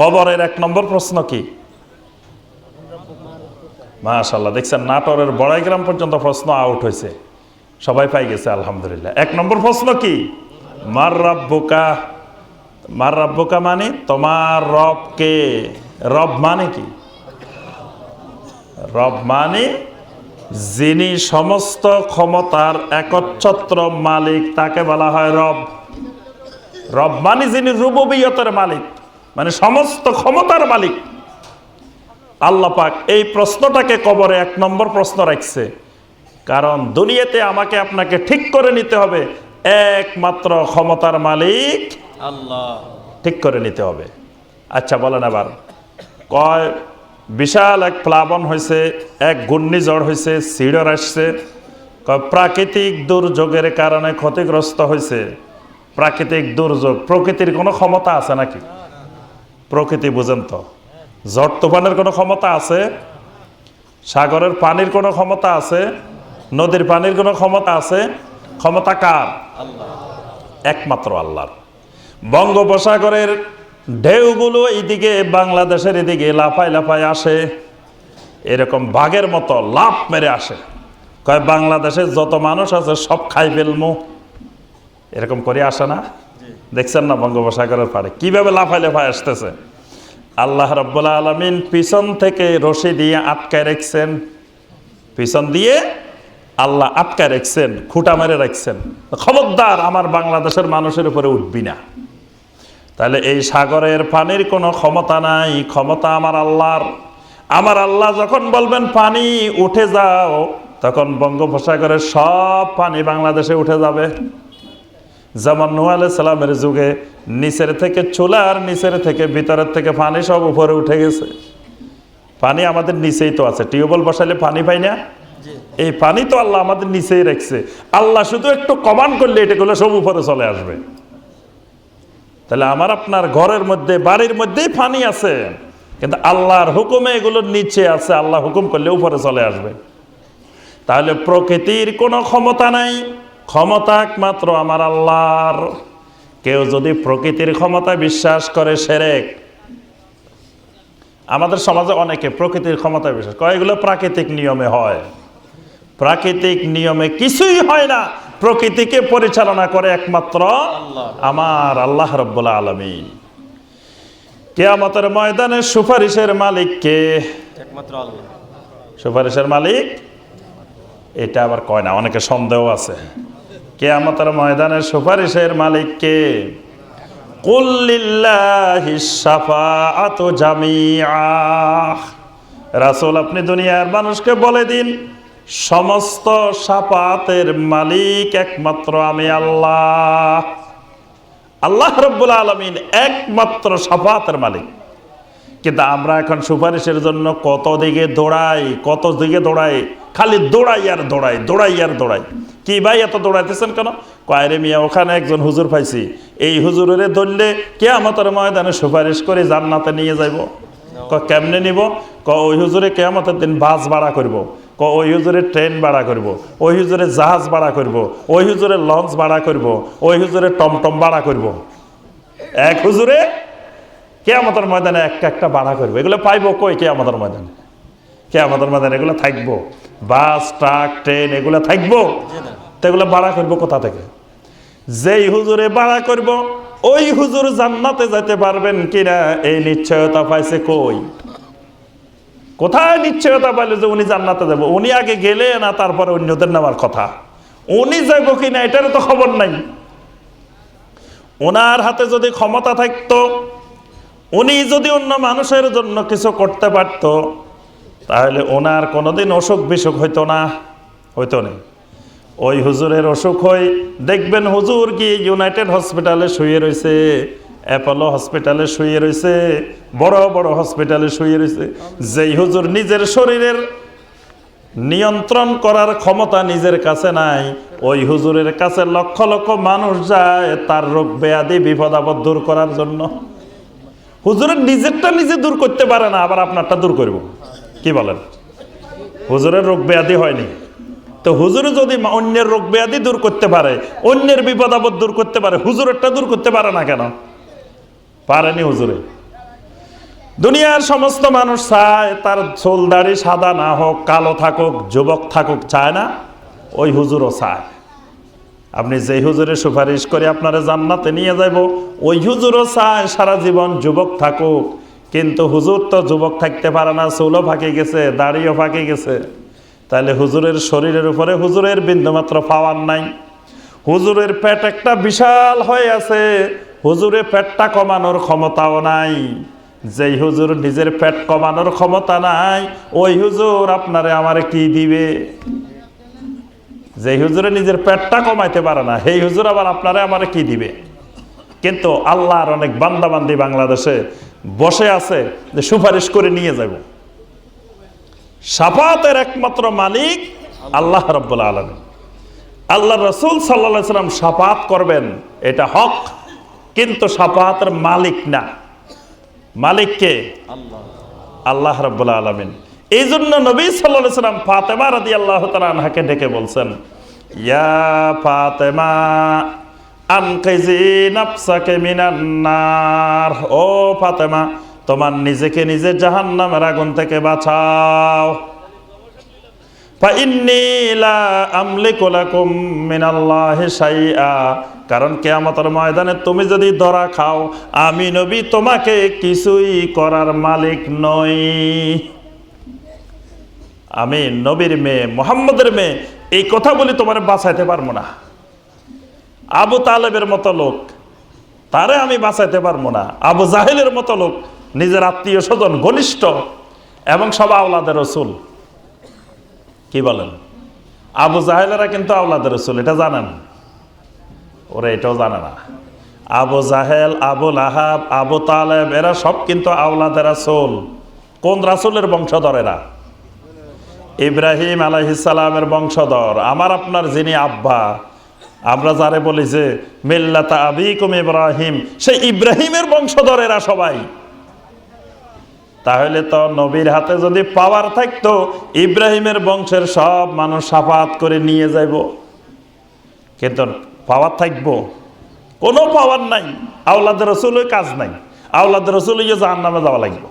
কবরের 1 নম্বর প্রশ্ন কি? মাশাআল্লাহ, দেখছেন নাটোরের বড়াইগ্রাম পর্যন্ত প্রশ্ন আউট হয়েছে, সবাই পাই গেছে আলহামদুলিল্লাহ। 1 নম্বর প্রশ্ন কি? মার রাব্বুকা। মার রাব্বুকা মানে তোমার রব কে? রব মানে কি? রব মানে যিনি সমস্ত ক্ষমতার একচ্ছত্র মালিক, তাকে বলা হয় রব। রব মানে যিনি রুবুবিয়তের মালিক, মানে সমস্ত ক্ষমতার মালিক। আল্লাহ পাক এই প্রশ্নটাকে কবরে 1 নম্বর প্রশ্ন রাখছে, কারণ দুনিয়াতে আমাকে আপনাকে ঠিক করে নিতে হবে একমাত্র ক্ষমতার মালিক আল্লাহ, ঠিক করে নিতে হবে। আচ্ছা বলেন এবার, কয় বিশাল এক প্লাবন হয়েছে, এক ঘূর্ণিঝড় হয়েছে, সিডর আসছে, প্রাকৃতিক দুর্যোগের কারণে ক্ষতিগ্রস্ত হয়েছে। প্রাকৃতিক দুর্যোগ, প্রকৃতির কোনো ক্ষমতা আছে নাকি? প্রকৃতি বুঝেন তো, ঝড় তুফানের কোনো ক্ষমতা আছে? সাগরের পানির কোনো ক্ষমতা আছে? নদীর পানির কোনো ক্ষমতা আছে? ক্ষমতা কার? একমাত্র আল্লাহর। বঙ্গোপসাগরের ঢেউগুলো এইদিকে বাংলাদেশের এদিকে লাফায় লাফায় আসে, এরকম বাঘের মতো লাফ মেরে আসে, কয় বাংলাদেশের যত মানুষ আছে সব খাই ফেলমু, এরকম করে আসে না? দেখছেন না বঙ্গোপসাগরের পাড়ে কিভাবে লাফায় লাফায় আসতেছে? আল্লাহ রাব্বুল আলামিন পিছন থেকে রশি দিয়ে আটকায় রাখছেন, পিছন দিয়ে আল্লাহ আটকায় রাখছেন, খুঁটা মেরে রাখছেন, খবরদার আমার বাংলাদেশের মানুষের উপরে উঠবি না। তাহলে এই সাগরের পানির কোনো ক্ষমতা নাই, ক্ষমতা আমার আল্লাহর। আমার আল্লাহ যখন বলবেন পানি উঠে যাও, তখন বঙ্গোপসাগরের সব পানি বাংলাদেশে উঠে যাবে। যেমন নূহ আলাইহিস সালামের যুগে নিচের থেকে চুলার নিচের থেকে ভিতরের থেকে পানি সব উপরে উঠে গেছে। পানি আমাদের নিচেই তো আছে, টিউবওয়েল বসাইলে পানি পাই না? এই পানি তো আল্লাহ আমাদের নিচেই রাখছে। আল্লাহ শুধু একটু কমান্ড করলে এটাগুলো সব উপরে চলে আসবে। তাহলে আমার আপনার ঘরের মধ্যে বাড়ির মধ্যেই পানি আছে, কিন্তু আল্লাহর হুকুমে এগুলো নিচে আছে, আল্লাহ হুকুম করলে উপরে চলে আসবে। তাহলে প্রকৃতির কোনো ক্ষমতা নাই, ক্ষমতা একমাত্র আমার আল্লাহর। কেউ যদি প্রকৃতির ক্ষমতায় বিশ্বাস করে শিরক। আমাদের সমাজে অনেকে প্রকৃতির ক্ষমতায় বিশ্বাস করে, এগুলো প্রাকৃতিক নিয়মে হয়। প্রাকৃতিক নিয়মে কিছুই হয় না, প্রকৃতিকে পরিচালনা করে একমাত্র আমার আল্লাহ রাব্বুল আলামিন। কিয়ামতের ময়দানে সুপারিশের মালিক কে? একমাত্র আল্লাহ। সুপারিশের মালিক এটা আবার কয় না, অনেকে সন্দেহ আছে। কিয়ামতের ময়দানে সুপারিশের মালিক কে? কুল লিল্লাহিশ শাফাআতু জামিআ। রাসূল আপনি দুনিয়ার মানুষকে বলে দিন, সমস্ত শাফাতের মালিক একমাত্র আমি আল্লাহ। আল্লাহ রাব্বুল আলামিন একমাত্র শাফাতের মালিক। কিন্তু আমরা এখন সুপারিশের জন্য কত দিকে দৌড়াই, খালি দৌড়াই আর দৌড়াই, দৌড়াই আর দৌড়াই। কি ভাই এত দৌড়াইতেছেন কেন? কয়রে মিয়া, ওখানে একজন হুজুর পাইছি, এই হুজুরের ধরলে কিয়ামতের ময়দানে সুপারিশ করে জান্নাতে নিয়ে যাইব। কেমনে নিব? ওই হুজুরে কিয়ামতের দিন বাস ভাড়া করব, ওই হুজুরে ট্রেন ভাড়া করব, ওই হুজুরে জাহাজ ভাড়া করব, ওই হুজুরে লঞ্চ ভাড়া করব, ওই হুজুরে টমটম ভাড়া করব। এক হুজুরে কিয়ামতের ময়দানে একটা ভাড়া করবে। এগুলো পাইবো কই কিয়ামতের ময়দানে? কিয়ামতের ময়দানে এগুলো থাকবো? বাস, ট্রাক, ট্রেন এগুলো থাকবো? তো এগুলো ভাড়া করবো কোথা থেকে? যেই হুজুরে ভাড়া করব ওই হুজুর জান্নাতে যেতে পারবেন কিনা এই নিশ্চয়তা পাইছে কই? কোথায় নিশ্চয়তা পাইলে যে উনি জান্নাতে যাবো? উনি আগে গেলে না তারপরে অন্যদের নেওয়ার কথা? উনি যাইব কিনা এটারও তো খবর নাই। ওনার হাতে যদি ক্ষমতা থাকতো, উনি যদি অন্য মানুষের জন্য কিছু করতে পারতো, তাহলে ওনার কোনোদিন অসুখ বিসুখ হইতো না, হইতো না। ওই হুজুরের অসুখ হয়, দেখবেন হুজুর কি ইউনাইটেড হসপিটালে শুয়ে রয়েছে, অ্যাপোলো হসপিটালে শুয়ে রয়েছে, বড় বড় হসপিটালে শুয়ে রয়েছে। যেই হুজুর নিজের শরীরের নিয়ন্ত্রণ করার ক্ষমতা নিজের কাছে নাই, ওই হুজুরের কাছে লক্ষ লক্ষ মানুষ যায় তার রোগ ব্যাধি বিপদ আপদ দূর করার জন্য। হুজুরের নিজেরটা নিজে দূর করতে পারে না, আবার আপনারটা দূর করব? কি বলেন? হুজুরের রোগ ব্যাধি হয়নি, তো হুজুরে যদি অন্যের রোগ ব্যাধি দূর করতে পারে, অন্যের বিপদ আপদ দূর করতে পারে, হুজুরেরটা দূর করতে পারে না কেন? পারেনি হুজুরে। দুনিয়ার সমস্ত মানুষ চায় তার চুল দাড়ি সাদা না হোক, কালো থাকুক, যুবক থাকুক, চায় না? ওই হুজুরও চায়। আপনি যে হুজুরের সুপারিশ করে আপনারা জান্নাতে নিয়ে যাইব, ওই হুজুরও চায় সারা জীবন যুবক থাকুক। কিন্তু হুজুর তো যুবক থাকতে পারে না, চুলও ফাঁকে গেছে, দাড়িও ফাঁকে গেছে। তাহলে হুজুরের শরীরের উপরে হুজুরের বিন্দুমাত্র পাওয়ার নাই। হুজুরের পেট একটা বিশাল হয়ে আছে, হুজুরের পেটটা কমানোর ক্ষমতাও নাই। যেই হুজুর নিজের পেট কমানোর ক্ষমতা নাই, ওই হুজুর আপনারে আমারে কি দিবে? যে হুজুরে নিজের পেটটা কমাইতে পারে না, সেই হুজুর আবার আপনারে আমারে কি দিবে? কিন্তু আল্লাহর অনেক বান্দাবান্দি বাংলাদেশে বসে আছে যে সুপারিশ করে নিয়ে যাব। শাফাতের একমাত্র মালিক আল্লাহ রাব্বুল আলামিন। আল্লাহ রাসূল সাল্লাল্লাহু আলাইহি সাল্লাম শাফাত করবেন, এটা হক, কিন্তু শাফাতের মালিক না। মালিক কে? আল্লাহ রাব্বুল আলামিন। এই জন্য নবী সাল্লাল্লাহু আলাইহি সাল্লাম ফাতেমা রাদিয়াল্লাহু তাআলা আনহাকে ডেকে বলছেন, ইয়া ফাতেমা আনকিজি নাফসাকে মিনান নার। ও ফাতেমা, তোমার নিজেকে নিজে জাহান্নামের আগুন থেকে বাঁচাও। ফাইন্নী লা আমলিকু লাকুম মিনাল্লাহি শাইআ। কারণ কিয়ামতের ময়দানে তুমি যদি ধরা খাও, আমি নবী তোমাকে কিছুই করার মালিক নই। আমি নবীর মেয়ে, মুহাম্মদের মেয়ে, এই কথা বলি তোমার বাঁচাইতে পারবো না। আবু তালেবের মতো লোক, তারে আমি বাঁচাইতে পারবো না। আবু জাহেলের মতো লোক, নিজের আত্মীয় স্বজন ঘনিষ্ঠ এবং সব আওলাদে রসুল। কি বলেন? আবু জাহেলেরা কিন্তু আওলাদে রসুল, এটা জানেন? ওরা এটাও জানে না। আবু জাহেল, আবু লাহাব, আবু তালেব, এরা সব কিন্তু আওলাদে রাসূল। কোন রাসূলের বংশধর এরা? ইব্রাহিম আলাইহিস সালামের বংশধর। আমার আপনার যিনি আব্বা, আমরা যারে বলি যে মিল্লাতা আবিকুম ইব্রাহিম, সেই ইব্রাহিমের বংশধর এরা সবাই। তাহলে তো নবীর হাতে যদি পাওয়ার থাকতো, ইব্রাহিমের বংশের সব মানুষ শাফাত করে নিয়ে যাইব। কিন্তু পাওয়ার থাকবো? কোনো পাওয়ার নাই। আওলাদের রসুল কাজ নাই, আওলাদের রসুল জাহান্নামে যাওয়া লাগবে।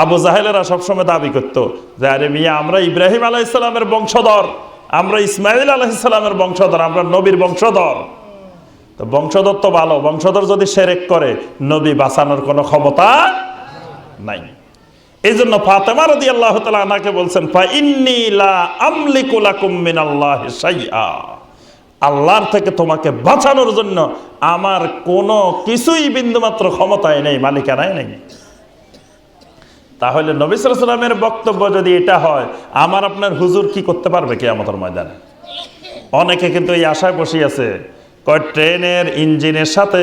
আবু জাহেলেরা সবসময় দাবি করতো যে আরে মিয়া, আমরা ইব্রাহিম আলাইহিস সালামের বংশধর, আমরা ইসমাইল আলাইহিস সালামের বংশধর, আমরা নবীর বংশধর। তো বংশধর তো ভালো, বংশধর যদি শিরক করে নবী বাঁচানোর কোনো ক্ষমতা নাই। এই জন্য ফাতেমা রাদিয়াল্লাহু তাআলা আনহাকে বলছেন, ফাইন্নী লা আমলিকু লাকুম মিনাল্লাহি শাইআ। আল্লাহর থেকে তোমাকে বাঁচানোর জন্য আমার কোনো কিছুই বিন্দুমাত্র ক্ষমতাই নেই, মালিকানাই নেই। তাহলে নবী সাল্লাল্লাহু আলাইহি ওয়াসাল্লামের বক্তব্য যদি এটা হয়, আমার আপনার হুজুর কি করতে পারবে কিয়ামতের ময়দানে? অনেকে কিন্তু এই আশায় বসে আছে, কয় ট্রেনের ইঞ্জিনের সাথে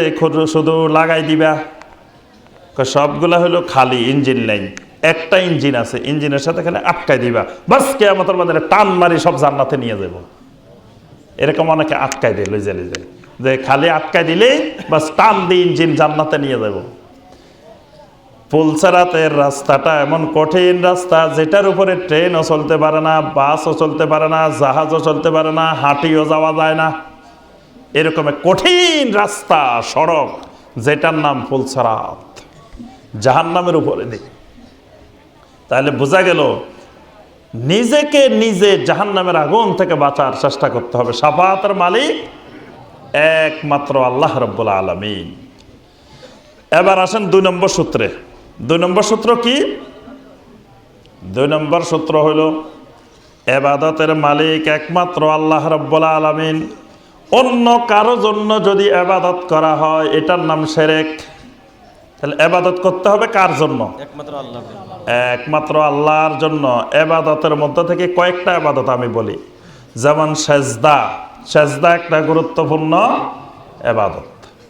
শুধু লাগাই দিবা। সবগুলা হলো খালি, ইঞ্জিন নেই, একটা ইঞ্জিন আছে, ইঞ্জিনের সাথে খালি আটকাই দিবা, বাস কিয়ামতের ময়দানে টান মারি সব জান্নাতে নিয়ে যাব। এরকম অনেকে আটকাই দেয় লইজা লইজা, যে খালি আটকাই দিলেই বাস টান দিয়ে ইঞ্জিন জান্নাতে নিয়ে যাব। পুলসারাতের রাস্তাটা এমন কঠিন রাস্তা, যেটার উপরে ট্রেনও চলতে পারে না, বাসও চলতে পারে না, জাহাজও চলতে পারে না, হাঁটিও যাওয়া যায় না। এরকম কঠিন রাস্তা, সড়ক, যেটার নাম পুলসারাত, জাহান্নামের উপরে দিক। তাহলে বোঝা গেল নিজেকে নিজে জাহান্নামের আগুন থেকে বাঁচার চেষ্টা করতে হবে। শাফাতের মালিক একমাত্র আল্লাহ রাব্বুল আলামিন। এবার আসেন 2 নম্বর সূত্রে। 2 নম্বর সূত্র কি? 2 নম্বর সূত্র হইল ইবাদতের মালিক একমাত্র আল্লাহ রাব্বুল আলামিন। অন্য কারো জন্য যদি ইবাদত করা হয়, এটার নাম শিরক। তাহলে ইবাদত করতে হবে কার জন্য? একমাত্র আল্লাহর জন্য। একমাত্র আল্লাহর জন্য। ইবাদতের মধ্যে থেকে কয়েকটা ইবাদত আমি বলি, যেমন সেজদা। সেজদা একটা গুরুত্বপূর্ণ ইবাদত।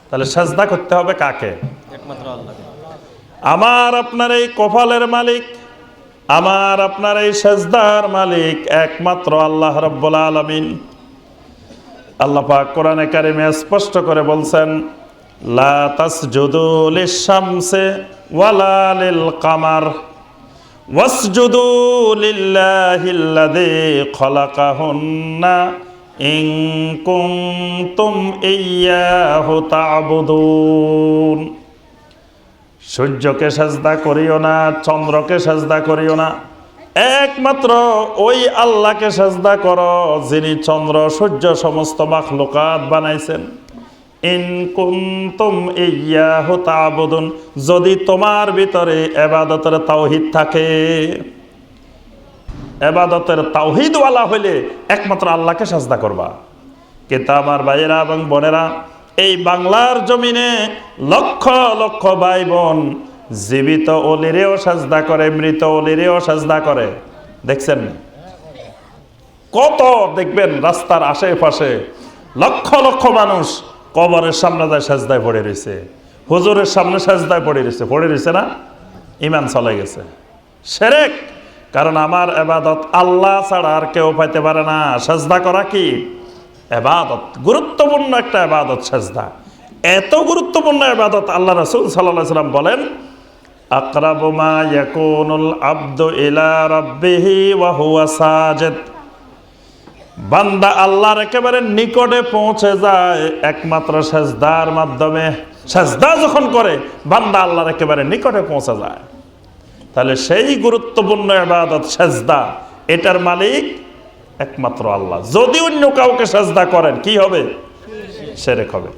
তাহলে সেজদা করতে হবে কাকে? একমাত্র আল্লাহকে। আমার আপনার এই কপালের মালিক, আমার আপনার এই সেজদার মালিক একমাত্র আল্লাহ রাব্বুল আলামিন। আল্লাহ পাক কোরআনে কারিমে স্পষ্ট করে বলছেন, লা তাসজুদু লিশ-শামসি ওয়ালা লিল-কামার ওয়াসজুদু লিল্লাহিল্লাযী খালাকাহুন্না ইন কুনতুম ইয়্যাহু তা'বুদুন। সূর্যকে সেজদা করিও না, চন্দ্রকে সেজদা করিও না, একমাত্র ওই আল্লাহকে সেজদা করো যিনি চন্দ্র সূর্য সমস্ত মাখলুকাত বানাইছেন। ইন কুনতুম ইয়্যাহু তা'বুদুন, যদি তোমার ভিতরে ইবাদতের তাওহীদ থাকে, ইবাদতের তাওহীদওয়ালা হইলে একমাত্র আল্লাহকে সেজদা করবা। কিন্তু আমার ভাইয়েরা এবং বোনেরা, এই বাংলার জমিনে লক্ষ লক্ষ ভাই বোন জীবিত অলিরেও সেজদা করে, মৃত অলিরেও সেজদা করে। দেখছেন কত, দেখবেন রাস্তার আশেপাশে লক্ষ লক্ষ মানুষ কবরের সামনে যায় সেজদায় পড়ে রয়েছে, হুজুরের সামনে সেজদায় পড়ে রয়েছে না? ঈমান চলে গেছে, শিরক। কারণ আমার ইবাদত আল্লাহ ছাড়া আর কেউ পাইতে পারে না। সেজদা করা কি ইবাদত, গুরুত্বপূর্ণ একটা ইবাদত সেজদা। এত গুরুত্বপূর্ণ ইবাদত আল্লাহ রাসূল সাল্লাল্লাহু আলাইহি ওয়াসাল্লাম বলেন, আকরাবু মা ইয়াকুনুল আবদু ইলা রাব্বিহি ওয়া হুয়া সাজিদ। বান্দা আল্লাহর একেবারে নিকটে পৌঁছে যায় একমাত্র সেজদার মাধ্যমে। সেজদা যখন করে বান্দা আল্লাহর একেবারে নিকটে পৌঁছে যায়। তাহলে সেই গুরুত্বপূর্ণ ইবাদত সেজদা, এটার মালিক একমাত্র আল্লাহ। যদি অন্য কাউকে সেজদা করেন কি হবে? শিরক হবে।